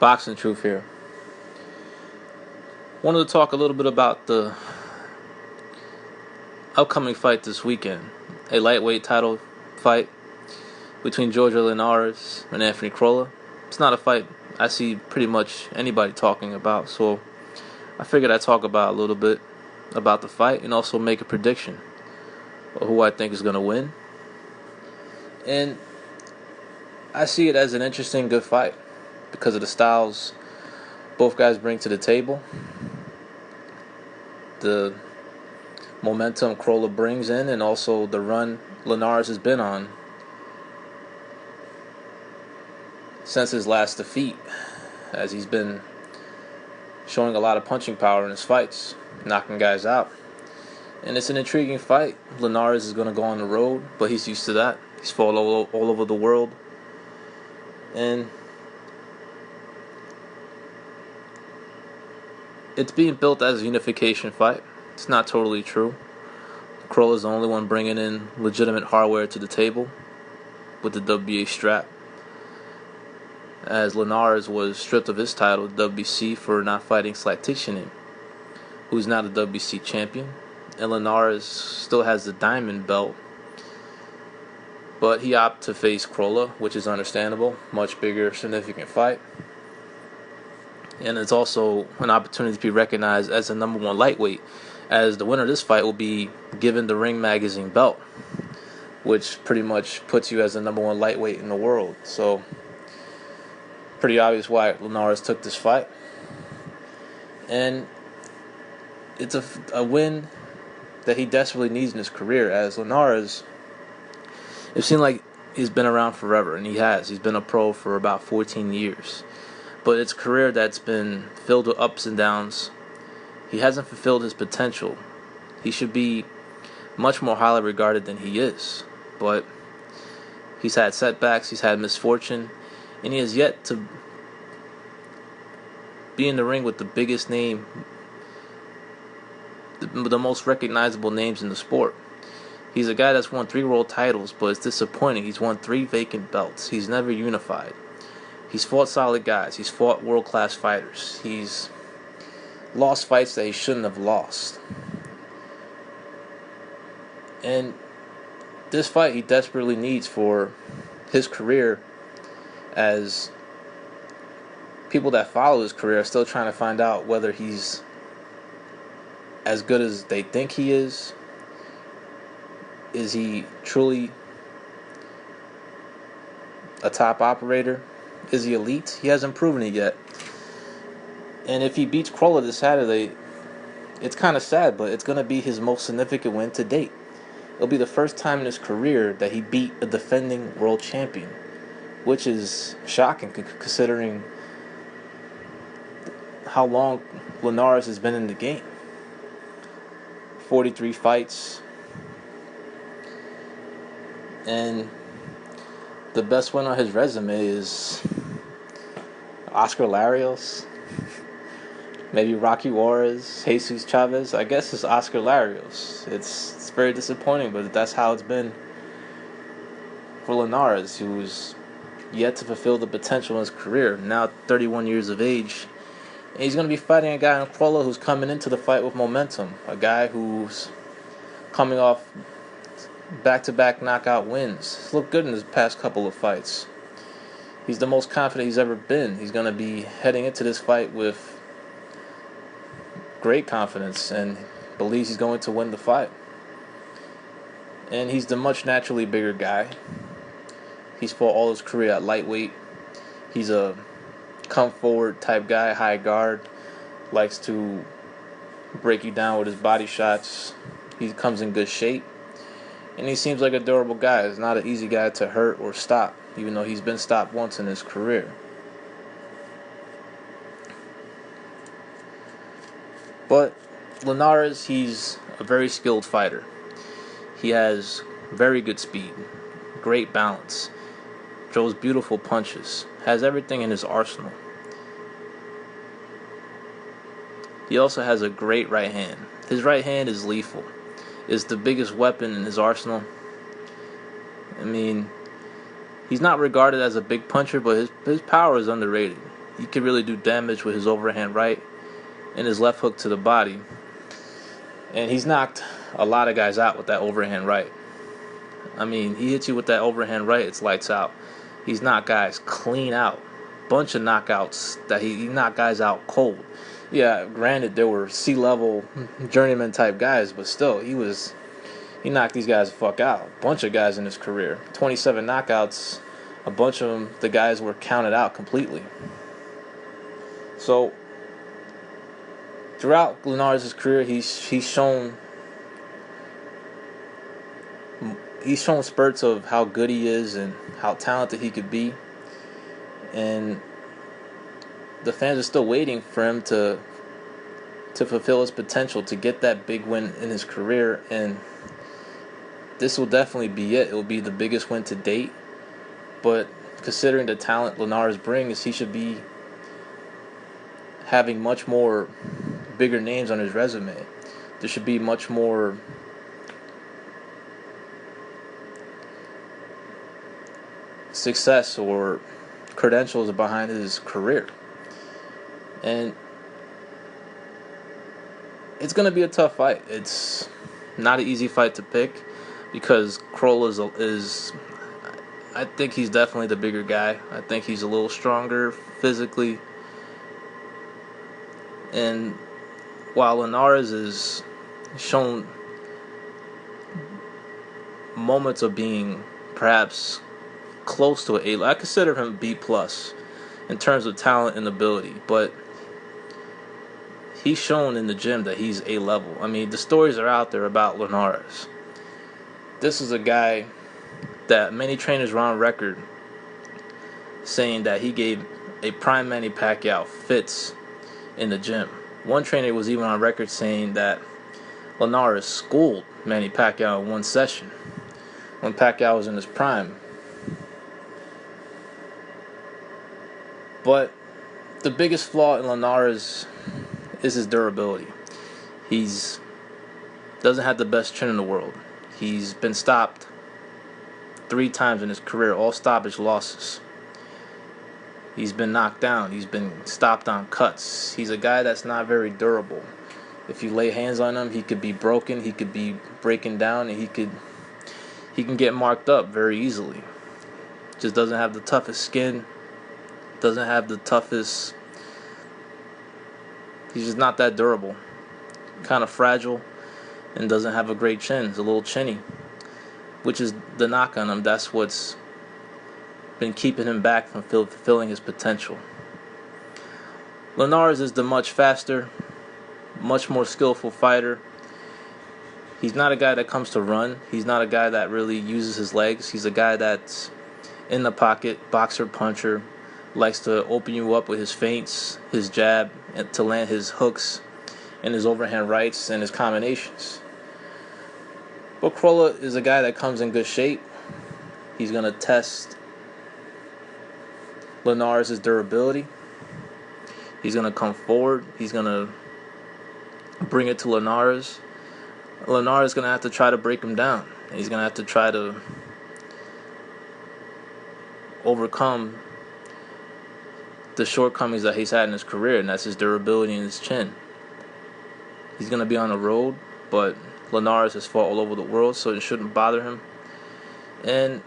Boxing Truth here. Wanted to talk a little bit about the upcoming fight this weekend. A lightweight title fight between Jorge Linares and Anthony Crolla. It's not a fight I see pretty much anybody talking about, so I figured I'd talk about a little bit about the fight and also make a prediction of who I think is going to win. And I see it as an interesting, good fight because of the styles both guys bring to the table, the momentum Crolla brings in, and also the run Linares has been on since his last defeat, as he's been showing a lot of punching power in his fights, knocking guys out. And it's an intriguing fight. Linares is going to go on the road, but he's used to that. He's fought all over the world. And it's being built as a unification fight. It's not totally true. Crolla is the only one bringing in legitimate hardware to the table with the WBA strap, as Linares was stripped of his title, the WBC, for not fighting Slatishinin, who's now the WBC champion. And Linares still has the diamond belt, but he opted to face Crolla, which is understandable. Much bigger, significant fight. And it's also an opportunity to be recognized as the number one lightweight, as the winner of this fight will be given the Ring Magazine belt, which pretty much puts you as the number one lightweight in the world. So, pretty obvious why Linares took this fight. And it's a win that he desperately needs in his career, as Linares, it seemed like he's been around forever, and he has. He's been a pro for about 14 years. But it's a career that's been filled with ups and downs. He hasn't fulfilled his potential. He should be much more highly regarded than he is. But he's had setbacks, he's had misfortune, and he has yet to be in the ring with the biggest name, the most recognizable names in the sport. He's a guy that's won 3 world titles, but it's disappointing. He's won 3 vacant belts. He's never unified. He's fought solid guys. He's fought world-class fighters. He's lost fights that he shouldn't have lost. And this fight he desperately needs for his career, as people that follow his career are still trying to find out whether he's as good as they think he is. Is he truly a top operator? Is he elite? He hasn't proven it yet. And if he beats Crolla this Saturday, it's kind of sad, but it's going to be his most significant win to date. It'll be the first time in his career that he beat a defending world champion, which is shocking considering how long Linares has been in the game. 43 fights. And the best one on his resume is Oscar Larios, maybe Rocky Juarez, Jesus Chavez. I guess it's Oscar Larios. It's very disappointing, but that's how it's been for Linares, who's yet to fulfill the potential in his career. Now 31 years of age, and he's going to be fighting a guy in Crolla who's coming into the fight with momentum, a guy who's coming off back-to-back knockout wins. He's looked good in his past couple of fights. He's the most confident he's ever been. He's going to be heading into this fight with great confidence and believes he's going to win the fight. And he's the much naturally bigger guy. He's fought all his career at lightweight. He's a come-forward type guy, high guard, likes to break you down with his body shots. He comes in good shape. And he seems like a durable guy. He's not an easy guy to hurt or stop, even though he's been stopped once in his career. But Linares, he's a very skilled fighter. He has very good speed, great balance, throws beautiful punches, has everything in his arsenal. He also has a great right hand. His right hand is lethal. Is the biggest weapon in his arsenal. I mean, he's not regarded as a big puncher, but his power is underrated. he could really do damage with his overhand right and his left hook to the body. And he's knocked a lot of guys out with that overhand right. I mean, he hits you with that overhand right, it's lights out. He's knocked guys clean out. Bunch of knockouts that he knocked guys out cold. Yeah, granted, there were sea-level journeyman type guys, but still, he knocked these guys the fuck out. A bunch of guys in his career. 27 knockouts. A bunch of them, the guys were counted out completely. So, throughout Linares' career, he's shown spurts of how good he is and how talented he could be. And the fans are still waiting for him to fulfill his potential, to get that big win in his career. And this will definitely be it. It will be the biggest win to date. But considering the talent Linares brings, he should be having much more bigger names on his resume. There should be much more success or credentials behind his career. And it's going to be a tough fight. It's not an easy fight to pick because Crolla is I think he's definitely the bigger guy. I think he's a little stronger physically. And while Linares has shown moments of being perhaps close to an A, I consider him B+ in terms of talent and ability, but he's shown in the gym that he's A level. I mean, the stories are out there about Linares. This is a guy that many trainers were on record saying that he gave a prime Manny Pacquiao fits in the gym. One trainer was even on record saying that Linares schooled Manny Pacquiao in one session when Pacquiao was in his prime. But the biggest flaw in Linares is his durability. He's doesn't have the best chin in the world. He's been stopped 3 times in his career, all stoppage losses. He's been knocked down. He's been stopped on cuts. He's a guy that's not very durable. If you lay hands on him, he could be broken. He could be breaking down, and he can get marked up very easily. Just doesn't have the toughest skin. Doesn't have the toughest. He's just not that durable. Kind of fragile, and doesn't have a great chin. He's a little chinny, which is the knock on him. That's what's been keeping him back from fulfilling his potential. Linares is the much faster, much more skillful fighter. He's not a guy that comes to run. He's not a guy that really uses his legs. He's a guy that's in the pocket, boxer, puncher, likes to open you up with his feints, his jab, and to land his hooks and his overhand rights and his combinations. But Crolla is a guy that comes in good shape. He's going to test Linares' durability. He's going to come forward. He's going to bring it to Linares. Linares is going to have to try to break him down. He's going to have to try to overcome the shortcomings that he's had in his career, and that's his durability and his chin. He's going to be on the road, but Linares has fought all over the world, so it shouldn't bother him. And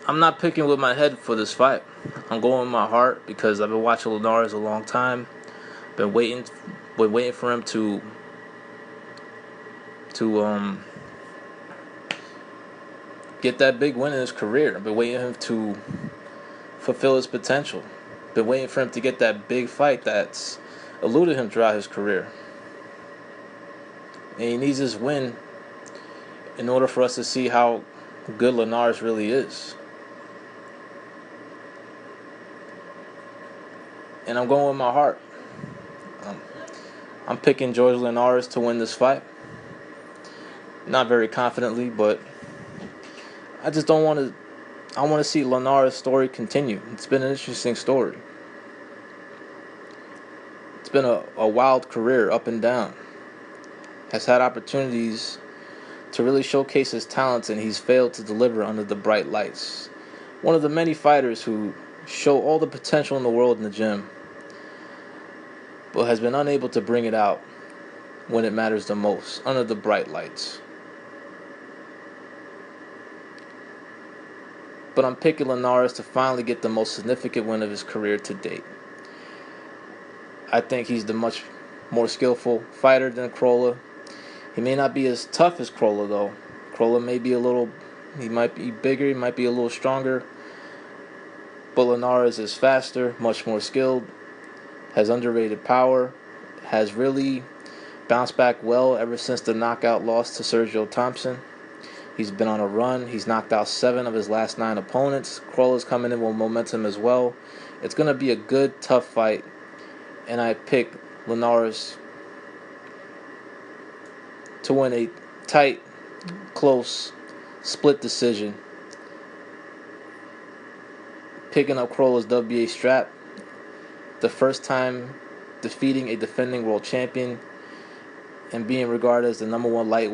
I'm not picking with my head for this fight. I'm going with my heart because I've been watching Linares a long time. Been waiting for him to get that big win in his career. I've been waiting for him to fulfill his potential. Been waiting for him to get that big fight that's eluded him throughout his career. And he needs this win in order for us to see how good Linares really is. And I'm going with my heart. I'm picking Jorge Linares to win this fight. Not very confidently, but I just don't want to. I want to see Linares' story continue. It's been an interesting story. It's been a wild career, up and down. Has had opportunities to really showcase his talents, and he's failed to deliver under the bright lights. One of the many fighters who show all the potential in the world in the gym, but has been unable to bring it out when it matters the most, under the bright lights. But I'm picking Linares to finally get the most significant win of his career to date. I think he's the much more skillful fighter than Crolla. He may not be as tough as Crolla, though. Crolla may be he might be bigger, he might be a little stronger. But Linares is faster, much more skilled, has underrated power, has really bounced back well ever since the knockout loss to Sergio Thompson. He's been on a run. He's knocked out 7 of his last 9 opponents. Crolla's coming in with momentum as well. It's going to be a good, tough fight. And I pick Linares to win a tight, close, split decision. Picking up Crolla's WBA strap. The first time defeating a defending world champion and being regarded as the #1 lightweight